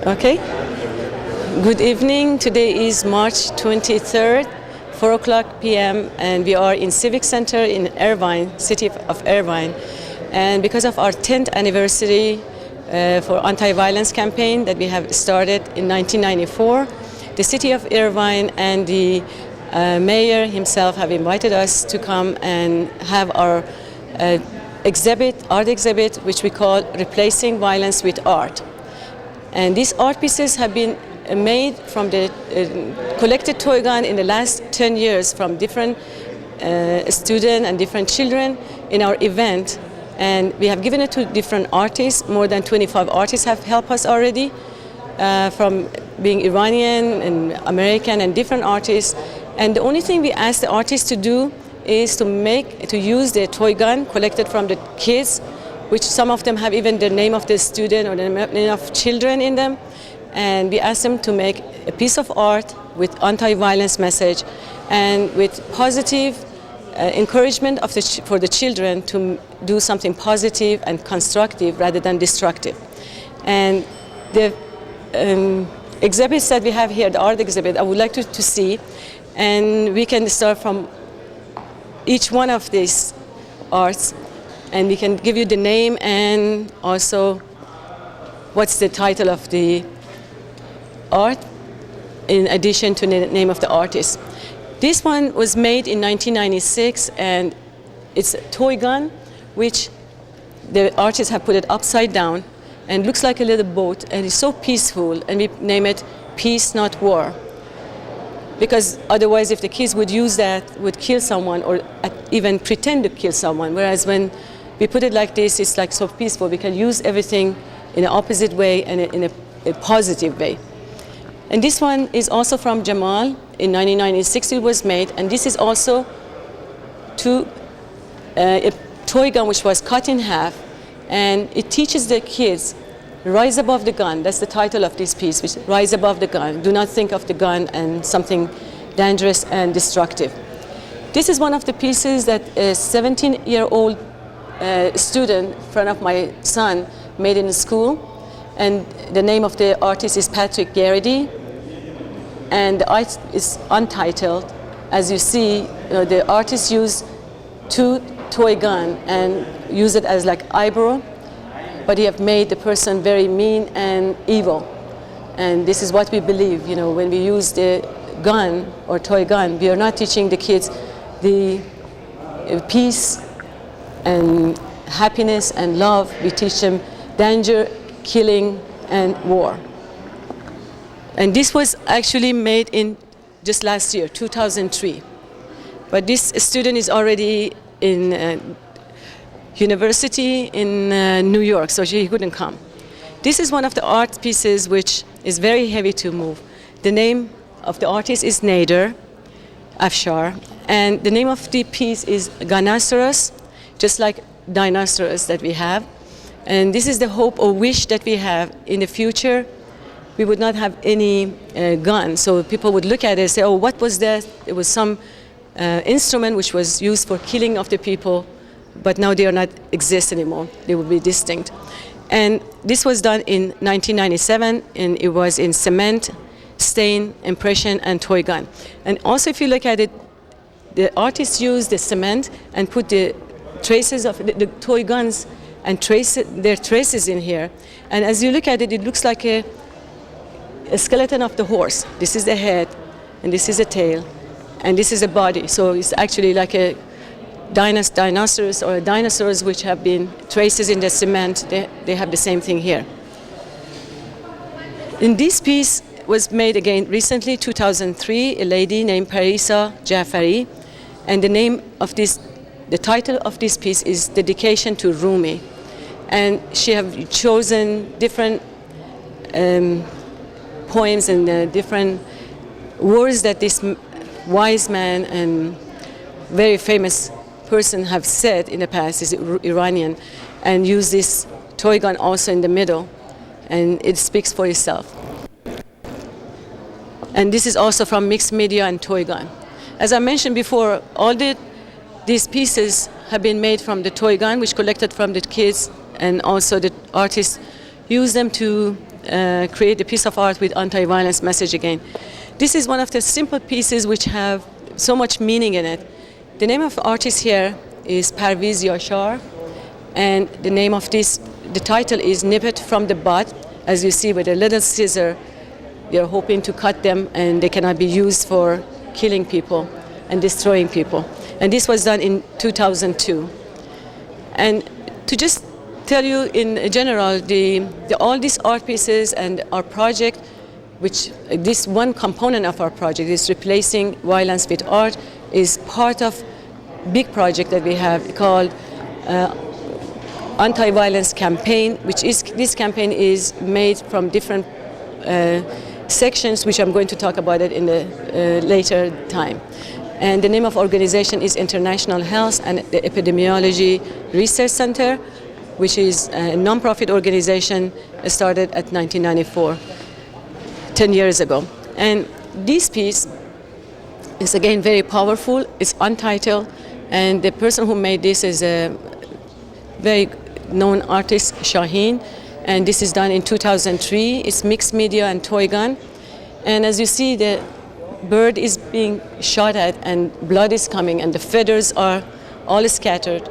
Okay. Good evening. Today is March 23rd, 4 o'clock p.m. and we are in Civic Center in Irvine, city of Irvine. And because of our 10th anniversary for anti-violence campaign that we have started in 1994, the city of Irvine and the mayor himself have invited us to come and have our art exhibit, which we call Replacing Violence with Art. And these art pieces have been made from the collected toy gun in the last 10 years from different students and different children in our event. And we have given it to different artists. More than 25 artists have helped us already, from being Iranian and American and different artists. And the only thing we ask the artists to do is to use the toy gun collected from the kids, which some of them have even the name of the student or the name of children in them. And we ask them to make a piece of art with anti-violence message and with positive encouragement for the children to do something positive and constructive rather than destructive. And the exhibits that we have here, the art exhibit, I would like to see, and we can start from each one of these arts, and we can give you the name and also what's the title of the art in addition to the name of the artist. This one was made in 1996, and it's a toy gun which the artists have put it upside down and looks like a little boat, and it's so peaceful, and we name it Peace Not War. Because otherwise, if the kids would use that, would kill someone or even pretend to kill someone. Whereas when we put it like this, it's like so peaceful. We can use everything in an opposite way and in a positive way. And this one is also from Jamal. In 1996 it was made, and this is also a toy gun which was cut in half, and it teaches the kids rise above the gun. That's the title of this piece, which is Rise Above the Gun. Do not think of the gun and something dangerous and destructive. This is one of the pieces that a 17-year-old student, friend of my son, made in school. And the name of the artist is Patrick Garrity. And the art is untitled. As you see, the artist used two toy gun and use it as like eyebrow, but he have made the person very mean and evil. And this is what we believe, when we use the gun or toy gun, we are not teaching the kids the peace and happiness and love. We teach them danger, killing, and war. And this was actually made in just last year, 2003. But this student is already in university in New York, so he couldn't come. This is one of the art pieces which is very heavy to move. The name of the artist is Nader Afshar, and the name of the piece is Ganosaurus, just like dinosaurs that we have. And this is the hope or wish that we have in the future. We would not have any gun, so people would look at it and say, oh, what was that? It was some instrument which was used for killing of the people, but now they are not exist anymore. They will be distinct. And this was done in 1997, and it was in cement, stain, impression, and toy gun. And also, if you look at it, the artists used the cement and put the traces of the toy guns and their traces in here. And as you look at it, it looks like a skeleton of the horse. This is the head, and this is a tail, and this is a body. So it's actually like a dinosaurs or dinosaurs which have been traces in the cement. They have the same thing here. And this piece was made again recently, 2003, a lady named Parisa Jafari, and the title of this piece is Dedication to Rumi. And she have chosen different poems and different words that this wise man and very famous person have said in the past, is Iranian, and use this toy gun also in the middle, and it speaks for itself. And this is also from mixed media and toy gun. As I mentioned before, all these pieces have been made from the toy gun, which collected from the kids, and also the artists use them to create a piece of art with anti-violence message again. This is one of the simple pieces which have so much meaning in it. The name of the artist here is Parviz Yashar, and the name of this, the title is Nip It from the Bud. As you see, with a little scissor, they're hoping to cut them and they cannot be used for killing people and destroying people. And this was done in 2002. And to just tell you in general, all these art pieces and our project, which this one component of our project is replacing violence with art, is part of big project that we have called anti-violence campaign, this campaign is made from different sections, which I'm going to talk about it in the later time. And the name of organization is International Health and Epidemiology Research Center, which is a non-profit organization started at 1994, 10 years ago. And this piece is again very powerful. It's untitled, and the person who made this is a very known artist, Shaheen, and this is done in 2003. It's mixed media and toy gun. And as you see, the bird is being shot at and blood is coming and the feathers are all scattered.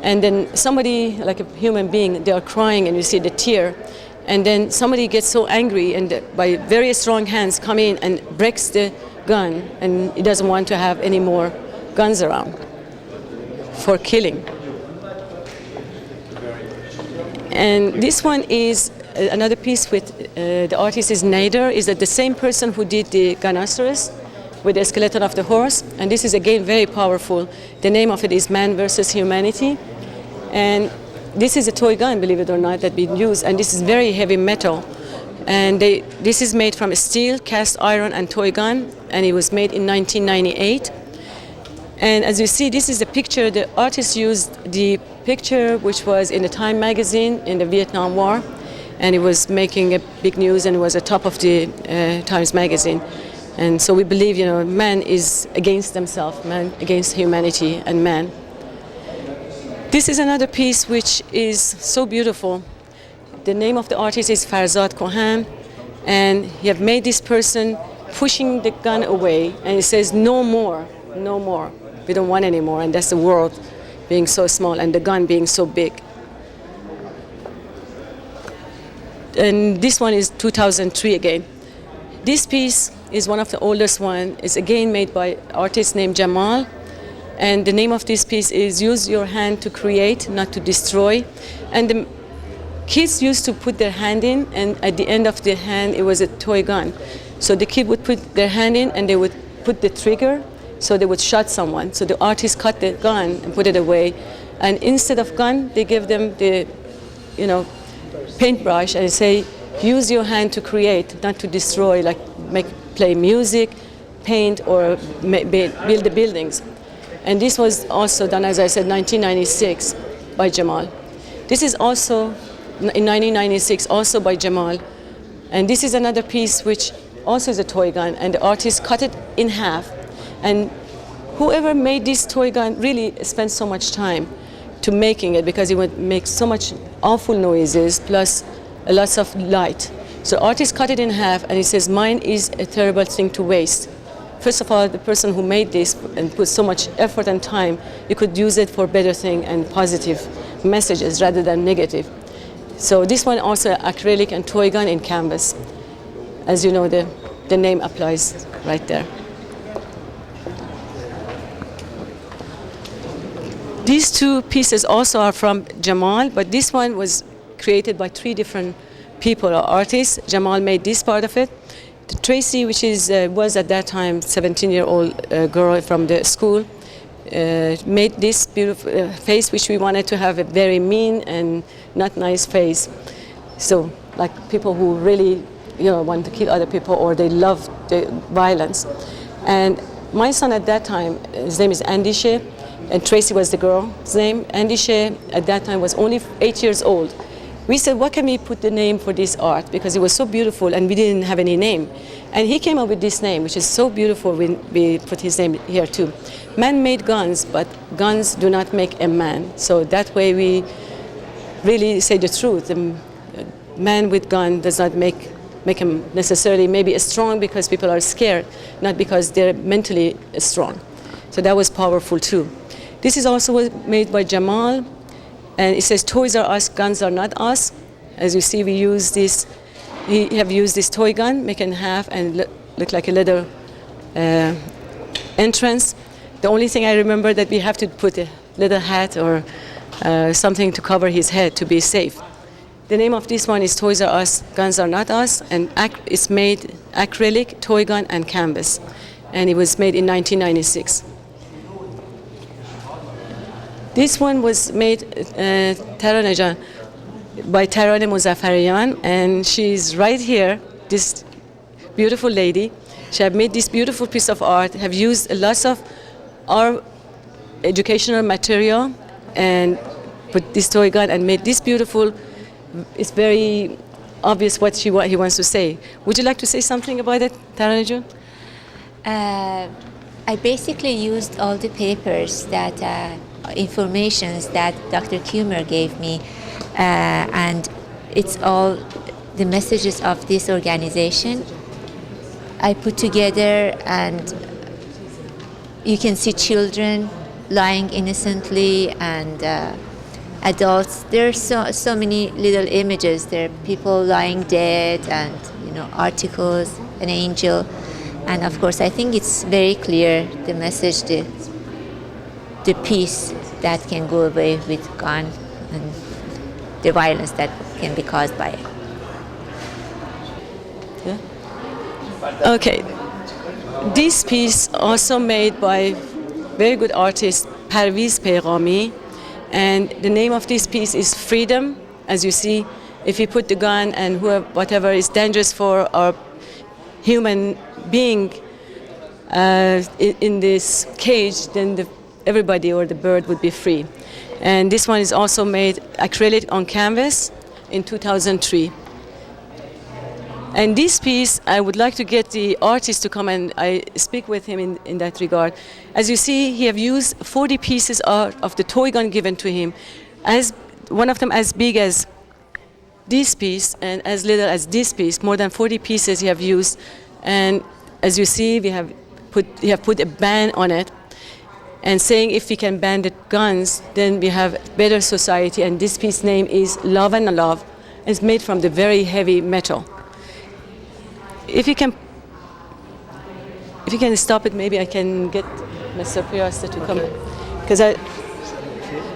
And then somebody, like a human being, they are crying and you see the tear. And then somebody gets so angry and by very strong hands come in and breaks the gun, and he doesn't want to have any more guns around for killing. And this one is another piece with the artist is Nader, is that the same person who did the Ganosaurus with the skeleton of the horse. And this is again very powerful. The name of it is Man versus Humanity. And this is a toy gun, believe it or not, that we use. And this is very heavy metal. And this is made from steel, cast iron, and toy gun. And it was made in 1998. And as you see, this is the picture. The artist used the picture which was in the Time magazine in the Vietnam War. And it was making a big news and it was at top of the Times magazine. And so we believe, man is against themselves, man against humanity and man. This is another piece which is so beautiful. The name of the artist is Farzad Kohan, and he have made this person pushing the gun away, and it says, no more, no more. We don't want any more, and that's the world being so small and the gun being so big. And this one is 2003 again. This piece is one of the oldest one. It's again made by an artist named Jamal. And the name of this piece is Use Your Hand to Create, Not to Destroy. And the kids used to put their hand in, and at the end of the hand, it was a toy gun. So the kid would put their hand in, and they would put the trigger, so they would shot someone. So the artist cut the gun and put it away. And instead of gun, they give them the, paintbrush and say, use your hand to create, not to destroy, like play music, paint, or build the buildings. And this was also done, as I said, 1996 by Jamal. This is also in 1996, also by Jamal. And this is another piece which also is a toy gun, and the artist cut it in half. And whoever made this toy gun really spent so much time to making it, because it would make so much awful noises, plus lots of light. So the artist cut it in half, and he says, mine is a terrible thing to waste. First of all, the person who made this and put so much effort and time, you could use it for better thing and positive messages rather than negative. So this one also acrylic and toy gun in canvas. As you know, the name applies right there. These two pieces also are from Jamal, but this one was created by 3 different people or artists. Jamal made this part of it. Tracy, which was at that time 17-year-old girl from the school, made this beautiful face, which we wanted to have a very mean and not nice face. So, like people who really, want to kill other people, or they love the violence. And my son at that time, his name is Andy Shea, and Tracy was the girl's name. Andy Shea at that time was only 8 years old. We said, what can we put the name for this art? Because it was so beautiful and we didn't have any name. And he came up with this name, which is so beautiful. We put his name here too. Man made guns, but guns do not make a man. So that way we really say the truth. man with gun does not make him necessarily maybe strong because people are scared, not because they're mentally strong. So that was powerful too. This is also made by Jamal, and it says, "Toys are us, guns are not us." As you see, we have used this toy gun, make it in half and look like a leather entrance. The only thing I remember that we have to put a leather hat or something to cover his head to be safe. The name of this one is Toys Are Us, Guns Are Not Us, and it's made acrylic, toy gun, and canvas. And it was made in 1996. This one was made by Tarane Muzaffarian, and she's right here, this beautiful lady. She have made this beautiful piece of art, have used lots of our educational material and put this toy gun and made this beautiful. It's very obvious what he wants to say. Would you like to say something about it, Taranaju? I basically used all the papers that, informations that Dr. Kioumehr gave me, and it's all the messages of this organization. I put together, and you can see children lying innocently and adults. There are so many little images. There are people lying dead, and articles, an angel, and of course I think it's very clear the message, the peace that can go away with gun and the violence that can be caused by it. Yeah. Okay. This piece also made by very good artist Parviz Peghami. And the name of this piece is Freedom. As you see, if you put the gun and whatever is dangerous for our human being in this cage, then everybody or the bird would be free. And this one is also made acrylic on canvas in 2003. And this piece, I would like to get the artist to come and I speak with him in that regard. As you see, he have used 40 pieces of the toy gun given to him, one of them as big as this piece and as little as this piece. More than 40 pieces he have used. And as you see, we have put a ban on it and saying if we can ban the guns, then we have better society. And this piece name is Love and Love. It's made from the very heavy metal. If you can stop it, maybe I can get Mr. Piraste to come.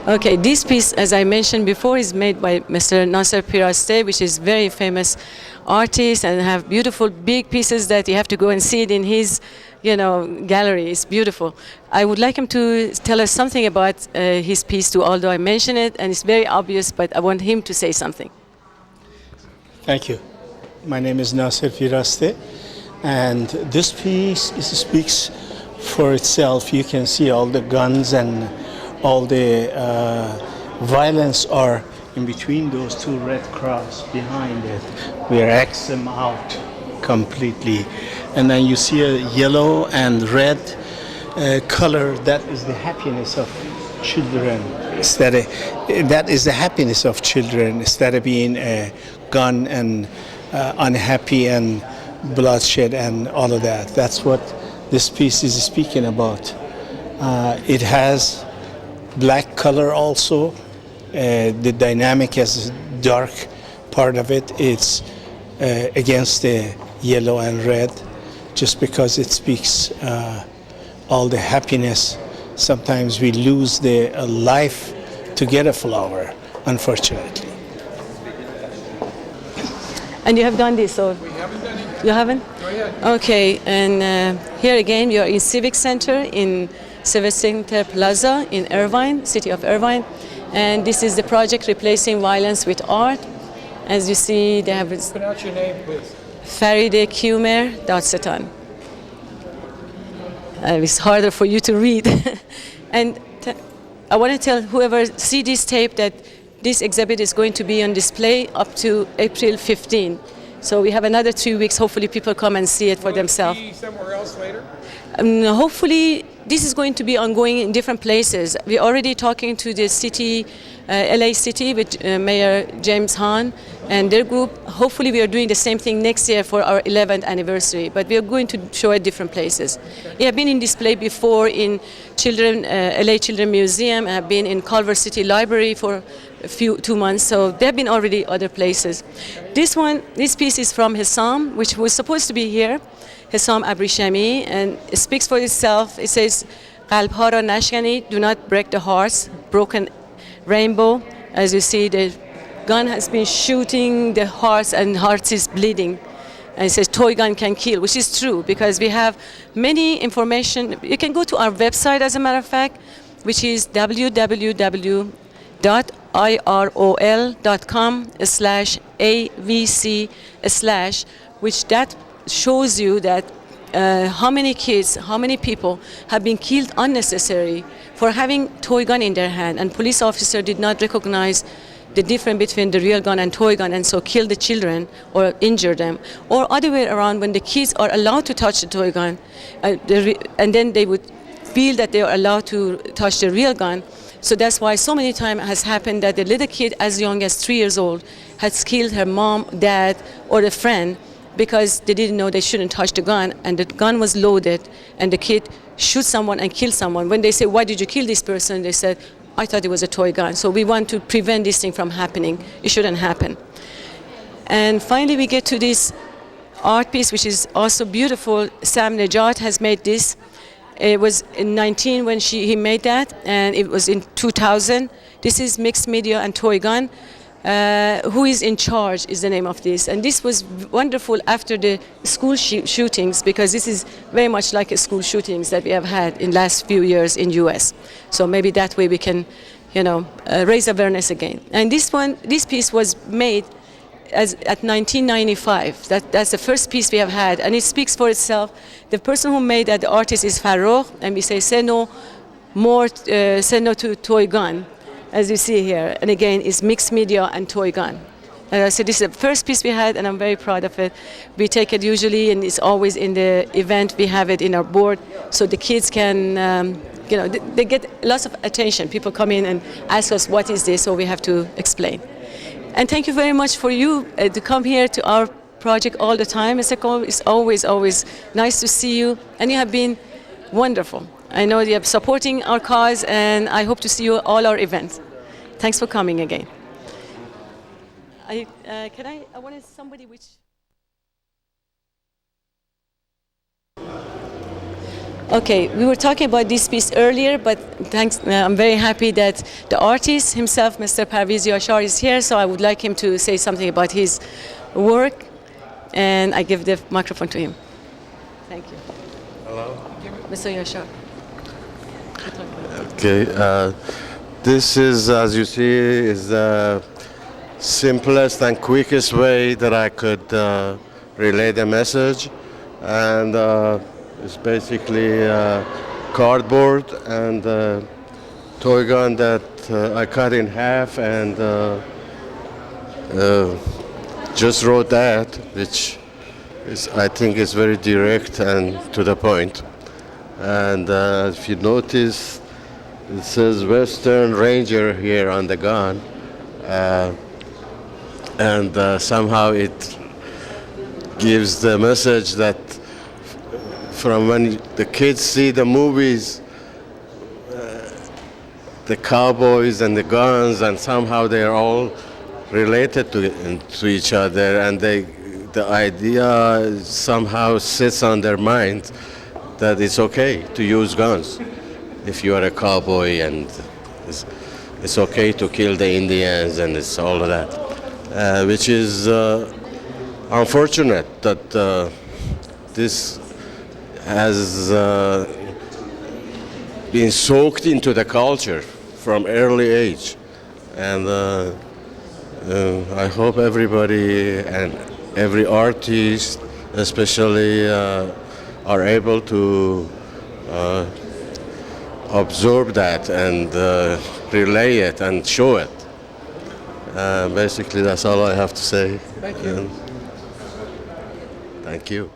Okay, this piece, as I mentioned before, is made by Mr. Nasser Piraste, which is very famous artist and have beautiful big pieces that you have to go and see it in his, gallery. It's beautiful. I would like him to tell us something about his piece too, although I mentioned it and it's very obvious, but I want him to say something. Thank you. My name is Nasser Piraste, and this piece speaks for itself. You can see all the guns and all the violence are in between those two red crosses behind it. We X them out completely. And then you see a yellow and red color. That is the happiness of children. That is the happiness of children instead of being a gun and unhappy and bloodshed and all of that. That's what this piece is speaking about. It has black color also. The dynamic has dark part of it. It's against the yellow and red, just because it speaks all the happiness. Sometimes we lose the life to get a flower, unfortunately. And you have done this, or? We haven't done it. You haven't? Go ahead. Okay, and here again, you are in Civic Center, in Civic Center Plaza in Irvine, city of Irvine. And this is the project Replacing Violence with Art. As you see, they have... Pronounce your name, please. Faride Kioumehr Dadsetan. It's harder for you to read. And I want to tell whoever see this tape that this exhibit is going to be on display up to April 15. So we have another 3 weeks. Hopefully people come and see it for themselves. Will it be somewhere else later? Hopefully this is going to be ongoing in different places. We're already talking to the city, LA City, with Mayor James Hahn and their group. Hopefully we are doing the same thing next year for our 11th anniversary, but we are going to show at different places. We have been in display before in LA Children Museum. I have been in Culver City Library for 2 months, so there have been already other places. This piece is from Hissam, which was supposed to be here, Hissam Abrishami, and it speaks for itself. It says, "Qalbha ra nashkanid, do not break the hearts, broken rainbow." As you see, the gun has been shooting the hearts and hearts is bleeding. And it says toy gun can kill, which is true because we have many information. You can go to our website, as a matter of fact, which is www.irol.com/avc/, which that shows you that how many kids, how many people have been killed unnecessarily for having toy gun in their hand, and police officer did not recognize the difference between the real gun and toy gun, and so kill the children or injure them, or other way around, when the kids are allowed to touch the toy gun, and then they would feel that they are allowed to touch the real gun. So that's why so many times has happened that the little kid as young as 3 years old has killed her mom, dad, or a friend because they didn't know they shouldn't touch the gun, and the gun was loaded, and the kid shoot someone and kill someone. When they say, "Why did you kill this person?" they said, "I thought it was a toy gun." So we want to prevent this thing from happening. It shouldn't happen. And finally, we get to this art piece, which is also beautiful. Sam Najat has made this. It was in 19 when he made that, and it was in 2000. This is Mixed Media and Toy Gun. Who is in charge is the name of this. And this was wonderful after the school shootings, because this is very much like a school shootings that we have had in last few years in US. So maybe that way we can, raise awareness again. And this piece was made at 1995. That's the first piece we have had, and it speaks for itself. The person who made that, the artist, is Farouk, and we say no to toy gun, as you see here. And again, it's Mixed Media and Toy Gun. And I said this is the first piece we had, and I'm very proud of it. We take it usually, and it's always in the event. We have it in our board, so the kids can, they get lots of attention. People come in and ask us, what is this? So we have to explain. And thank you very much for you to come here to our project all the time. It's always nice to see you, and you have been wonderful. I know you are supporting our cause, and I hope to see you at all our events. Thanks for coming again. I wanted somebody which... Okay, we were talking about this piece earlier, but thanks. I'm very happy that the artist himself, Mr. Parviz Yashar, is here, so I would like him to say something about his work, and I give the microphone to him. Thank you. Hello. Mr. Yashar. Okay, this is, as you see, is the simplest and quickest way that I could relay the message, and it's basically cardboard and toy gun that I cut in half and just wrote that, which is, I think, is very direct and to the point. And if you notice, it says Western Ranger here on the gun, and somehow it gives the message that from when the kids see the movies, the cowboys and the guns, and somehow they are all related to each other, and the idea somehow sits on their mind that it's okay to use guns if you are a cowboy, and it's okay to kill the Indians, and it's all of that, which is unfortunate that this has been soaked into the culture from early age, and I hope everybody and every artist especially are able to absorb that and relay it and show it. Basically, that's all I have to say. Thank you. Thank you.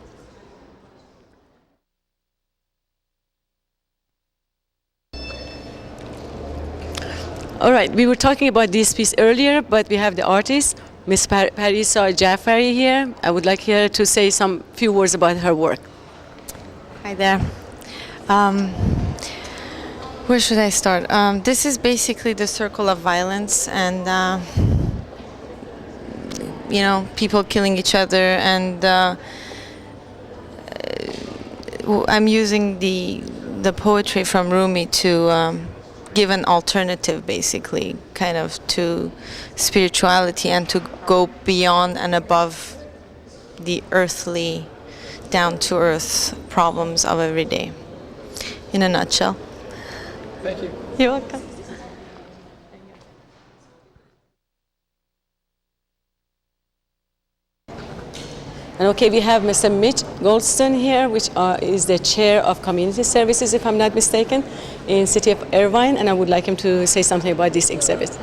All right, we were talking about this piece earlier, but we have the artist, Miss Parisa Jafari here. I would like her to say some few words about her work. Hi there. Where should I start? This is basically the circle of violence and, people killing each other. And I'm using the poetry from Rumi to give an alternative, basically, kind of to spirituality and to go beyond and above the earthly, down-to-earth problems of every day, in a nutshell. Thank you. You're welcome. And okay, we have Mr. Mitch Goldstone here, which is the chair of community services, if I'm not mistaken, in City of Irvine, and I would like him to say something about this exhibit.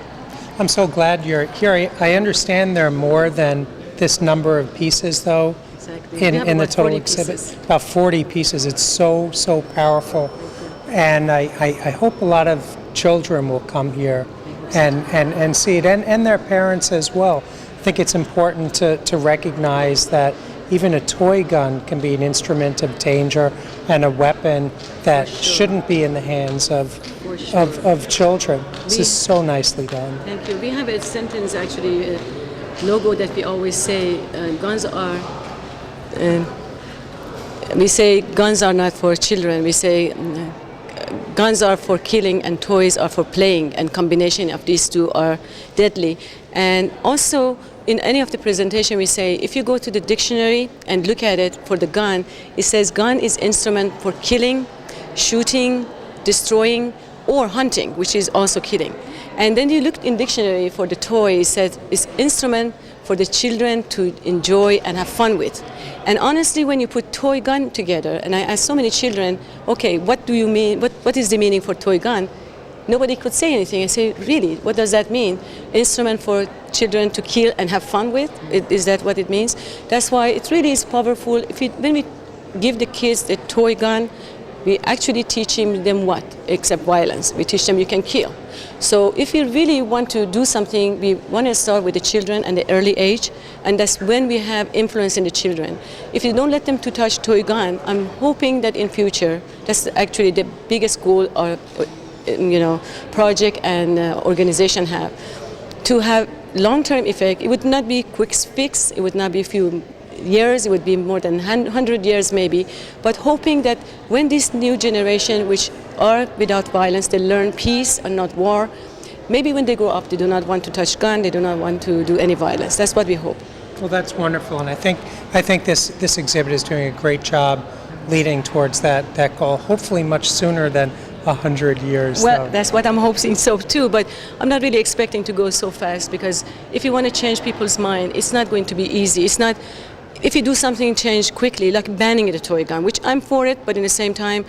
I'm so glad you're here. I understand there are more than this number of pieces, though, Exactly. in the total exhibit. Pieces. About 40 pieces. It's so powerful. And I hope a lot of children will come here and see it, and their parents as well. I think it's important to recognize that even a toy gun can be an instrument of danger and a weapon that shouldn't be in the hands of children. This is so nicely done. Thank you. We have a sentence, actually, a logo that we always say, guns are, we say guns are not for children. We say guns are for killing and toys are for playing, and combination of these two are deadly. And also, in any of the presentation, we say, if you go to the dictionary and look at it for the gun, it says gun is instrument for killing, shooting, destroying, or hunting, which is also killing. And then you look in dictionary for the toy, it says it's instrument for the children to enjoy and have fun with. And honestly, when you put toy gun together, and I ask so many children, okay, what do you mean, what is the meaning for toy gun? Nobody could say anything. I say, really, what does that mean? Instrument for children to kill and have fun with? Is that what it means? That's why it really is powerful. When we give the kids the toy gun, we actually teaching them what? Except violence. We teach them you can kill. So if you really want to do something, we want to start with the children and the early age, and that's when we have influence in the children. If you don't let them to touch toy gun, I'm hoping that in future, that's actually the biggest goal or project and organization have, to have long-term effect. It would not be quick fix, it would not be a few years, it would be more than 100 years maybe, but hoping that when this new generation, which are without violence, they learn peace and not war, maybe when they grow up, they do not want to touch gun, they do not want to do any violence. That's what we hope. Well, that's wonderful, and I think this exhibit is doing a great job leading towards that goal, hopefully much sooner than 100 years. Well, though. that's what I'm hoping so too, but I'm not really expecting to go so fast, because if you want to change people's mind, it's not going to be easy. It's not, if you do something change quickly, like banning the toy gun, which I'm for it, but in the same time,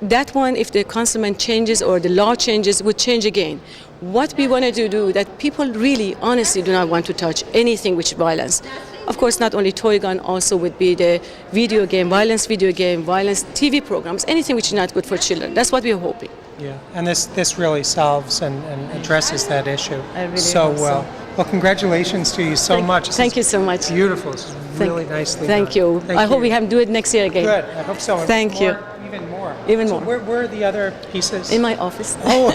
that one, if the consummate changes or the law changes, would change again. What we want to do that people really, honestly do not want to touch anything with violence. Of course, not only toy gun, also would be the video game, violence TV programs, anything which is not good for children. That's what we're hoping. Yeah, and this really solves and addresses that issue I really so hope well. Well, congratulations to you so much. Thank you so much. Beautiful. This is really nicely Thank done. you. Thank I hope we have do it next year again. Good. I hope so. Thank you. Even more. Even so more. Where are the other pieces? In my office. Oh.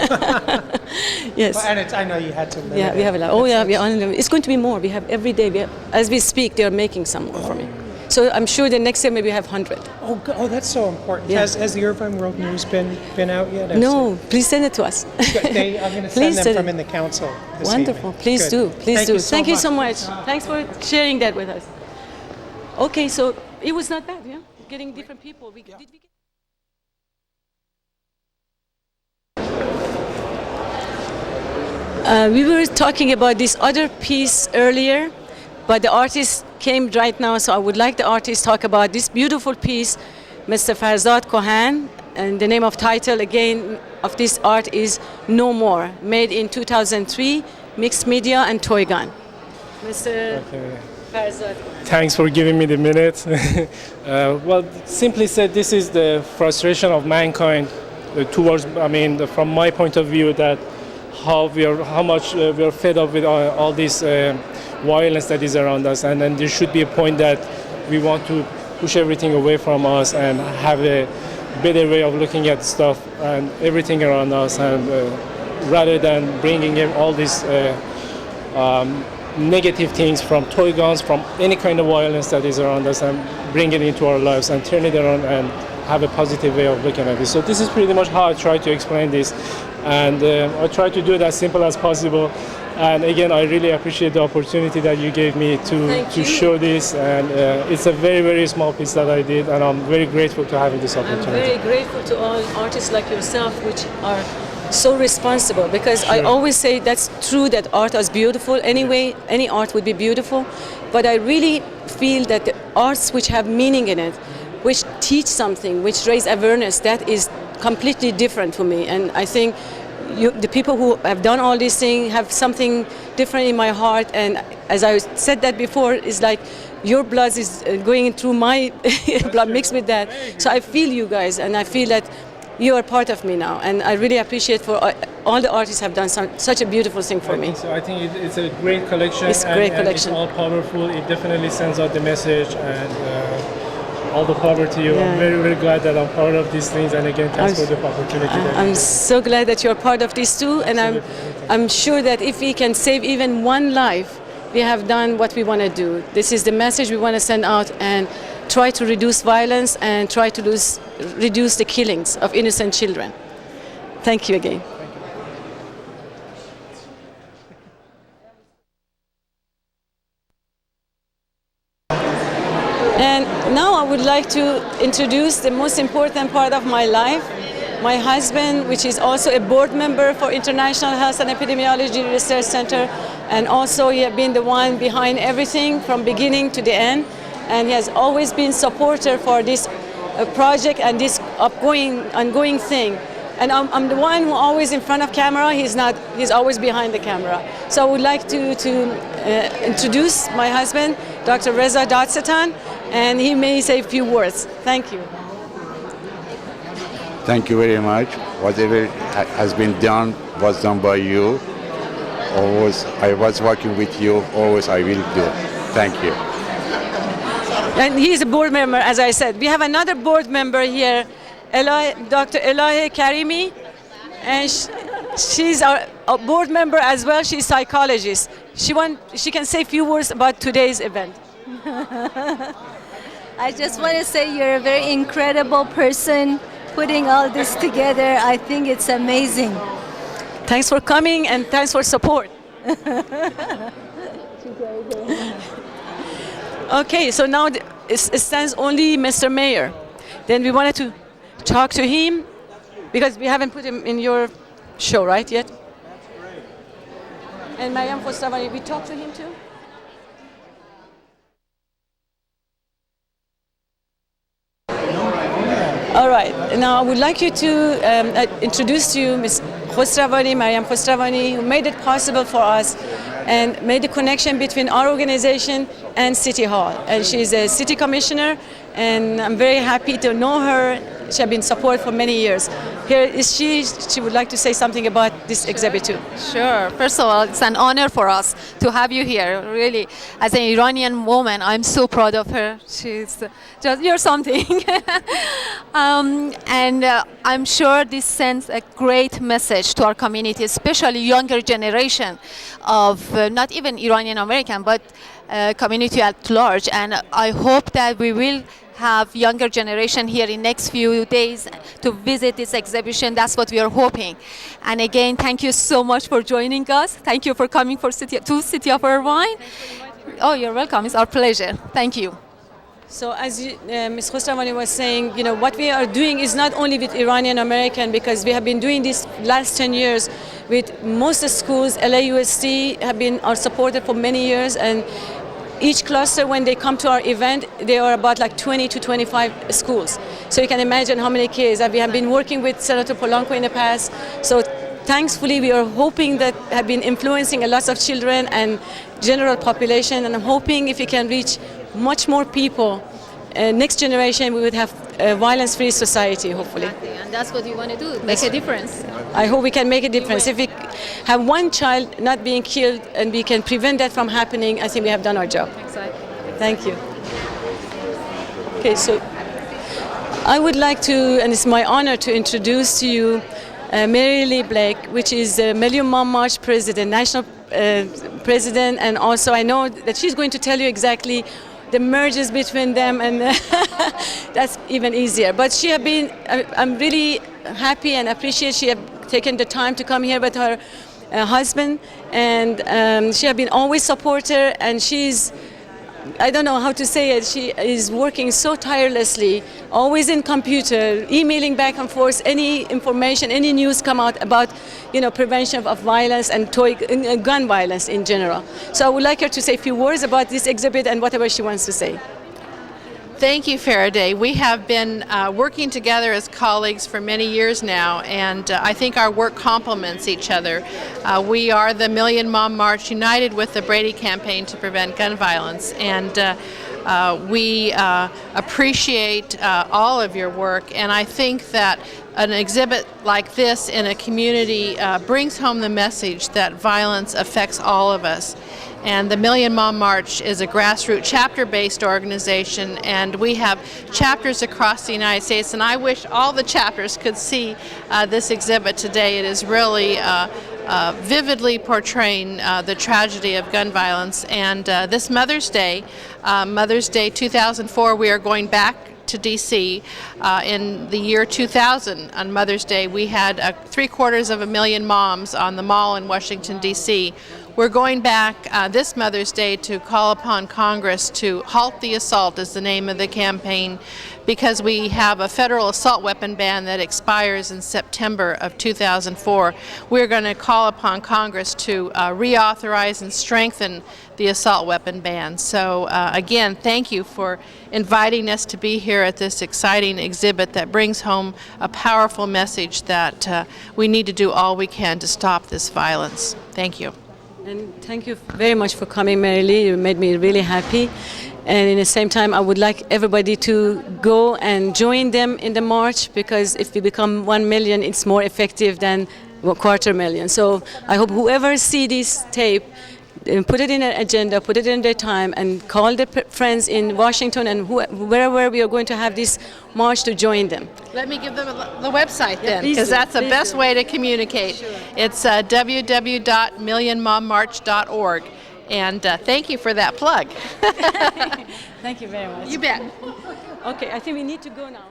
Yes. Well, and I know you had to limit Yeah, we have a lot. Oh, That's- yeah, we are unlimited. It's going to be more. We have every day. As we speak, they are making some more for me. So I'm sure the next year maybe we have 100. Oh, that's so important. Yeah. Has the Irvine World News been out yet? No, please send it to us. I'm going to Please send them send from it. in the council this Wonderful. evening. Please Good. do. Please do. Thank you so much. much. Thanks for sharing that with us. Okay, so it was not bad, yeah? Getting different people. Did we get... We were talking about this other piece earlier, but the artist came right now, so I would like the artist to talk about this beautiful piece, Mr. Farzad Kohan, and the name of title again of this art is No More, made in 2003, mixed media and toy gun. Mr. Farzad. Thanks for giving me the minute. Well, simply said, this is the frustration of mankind towards, from my point of view, that how much we are fed up with all this violence that is around us, and then there should be a point that we want to push everything away from us and have a better way of looking at stuff and everything around us, and rather than bringing in all these negative things from toy guns, from any kind of violence that is around us, and bring it into our lives and turn it around and have a positive way of looking at this. So this is pretty much how I try to explain this, and I try to do it as simple as possible. And again, I really appreciate the opportunity that you gave me to show this, and it's a very, very small piece that I did, and I'm very grateful to having this opportunity. I'm very grateful to all artists like yourself, which are so responsible, because I always say that's true that art is beautiful. Anyway, any art would be beautiful, but I really feel that the arts which have meaning in it, which teach something, which raise awareness, that is completely different for me. And I think the people who have done all these things have something different in my heart, and as I said that before, it's like your blood is going through my blood mixed with that. So I feel you guys, and I feel that you are part of me now, and I really appreciate for all the artists have done such a beautiful thing for me. So I think it's a great collection. It's a great collection. It's all powerful. It definitely sends out the message, and all the power to you. Yeah. I'm very, very glad that I'm part of these things, and again, thanks for the opportunity. I'm so glad that you're part of these too, and I'm sure that if we can save even one life, we have done what we want to do. This is the message we want to send out, and try to reduce violence and try to reduce the killings of innocent children. Thank you again. And now I would like to introduce the most important part of my life, my husband, which is also a board member for International Health and Epidemiology Research Center, and also he has been the one behind everything from beginning to the end, and he has always been supporter for this project and this ongoing thing. And I'm the one who always in front of camera. He's not. He's always behind the camera. So I would like to introduce my husband, Dr. Kioumehr Dadsetan, and he may say a few words. Thank you. Thank you very much. Whatever has been done was done by you. Always, I was working with you. Always, I will do. Thank you. And he's a board member, as I said. We have another board member here, Dr. Elahe Karimi, and she's our board member as well. She's a psychologist. She can say a few words about today's event. I just want to say you're a very incredible person putting all this together. I think it's amazing. Thanks for coming and thanks for support. Okay, so now it stands only Mr. Mayor. Then we wanted to talk to him because we haven't put him in your show, right, yet? And Maryam Khosravani, we talked to him too? All right, now I would like you to introduce to you Ms. Khosravani, Maryam Khosravani, who made it possible for us and made the connection between our organization and City Hall. And she's a city commissioner, and I'm very happy to know her. She has been support for many years. Here is she. She would like to say something about this exhibit too. Sure. First of all, it's an honor for us to have you here. Really, as an Iranian woman, I'm so proud of her. She's just, you're something. And I'm sure this sends a great message to our community, especially younger generation of not even Iranian American, but community at large. And I hope that we will have younger generation here in next few days to visit this exhibition. That's what we are hoping. And again, thank you so much for joining us. Thank you for coming to City of Irvine. Oh, you're welcome. It's our pleasure. Thank you. So as Ms. Khosravani was saying, you know, what we are doing is not only with Iranian American, because we have been doing this last 10 years with most schools. LAUSD have been our supporter for many years, and each cluster, when they come to our event, they are about like 20 to 25 schools. So you can imagine how many kids. We have been working with Senator Polanco in the past. So thankfully, we are hoping that have been influencing a lot of children and general population. And I'm hoping if we can reach much more people next generation we would have a violence-free society, hopefully. Exactly. And that's what you want to do, make a difference. I hope we can make a difference. If we have one child not being killed and we can prevent that from happening, I think we have done our job. Exactly. Thank you. Okay, so I would like to, and it's my honor to introduce to you Mary Lee Blake, which is the Million Mom March president, national president, and also I know that she's going to tell you exactly the merges between them, and that's even easier. But she have been, I'm really happy and appreciate she have taken the time to come here with her husband, and she have been always supporter, and she's, I don't know how to say it, she is working so tirelessly, always in computer, emailing back and forth, any information, any news come out about, prevention of violence and gun violence in general. So I would like her to say a few words about this exhibit and whatever she wants to say. Thank you, Faraday. We have been working together as colleagues for many years now, and I think our work complements each other. We are the Million Mom March united with the Brady Campaign to Prevent Gun Violence, and we appreciate all of your work, and I think that an exhibit like this in a community brings home the message that violence affects all of us. And the Million Mom March is a grassroots chapter-based organization, and we have chapters across the United States, and I wish all the chapters could see this exhibit today. It is really vividly portraying the tragedy of gun violence. And this Mother's Day 2004, we are going back to D.C. In the year 2000. On Mother's Day, we had 750,000 moms on the Mall in Washington, D.C. We're going back this Mother's Day to call upon Congress to halt the assault is the name of the campaign, because we have a federal assault weapon ban that expires in September of 2004. We're going to call upon Congress to reauthorize and strengthen the assault weapon ban. So again, thank you for inviting us to be here at this exciting exhibit that brings home a powerful message that we need to do all we can to stop this violence. Thank you. And thank you very much for coming, Mary Lee. You made me really happy. And in the same time, I would like everybody to go and join them in the march, because if we become 1 million, it's more effective than 250,000. So I hope whoever see this tape, put it in an agenda, put it in their time, and call the friends in Washington and wherever we are going to have this march to join them. Let me give them the website then, please because do, that's the please best do. way to communicate. Sure. It's www.millionmommarch.org. And thank you for that plug. Thank you very much. You bet. Okay, I think we need to go now.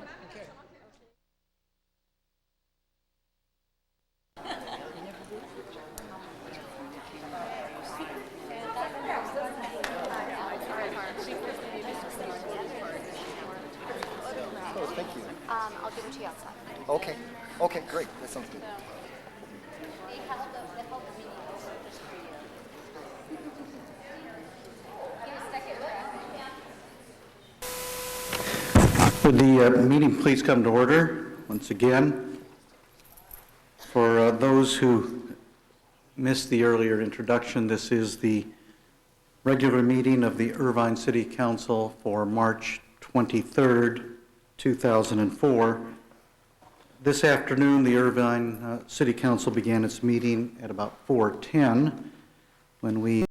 Thank you. I'll give it to you outside. Okay. Okay, great. That sounds good. Would the meeting please come to order once again? For those who missed the earlier introduction, this is the regular meeting of the Irvine City Council for March 23rd, 2004. This afternoon, the Irvine City Council began its meeting at about 4:10 when we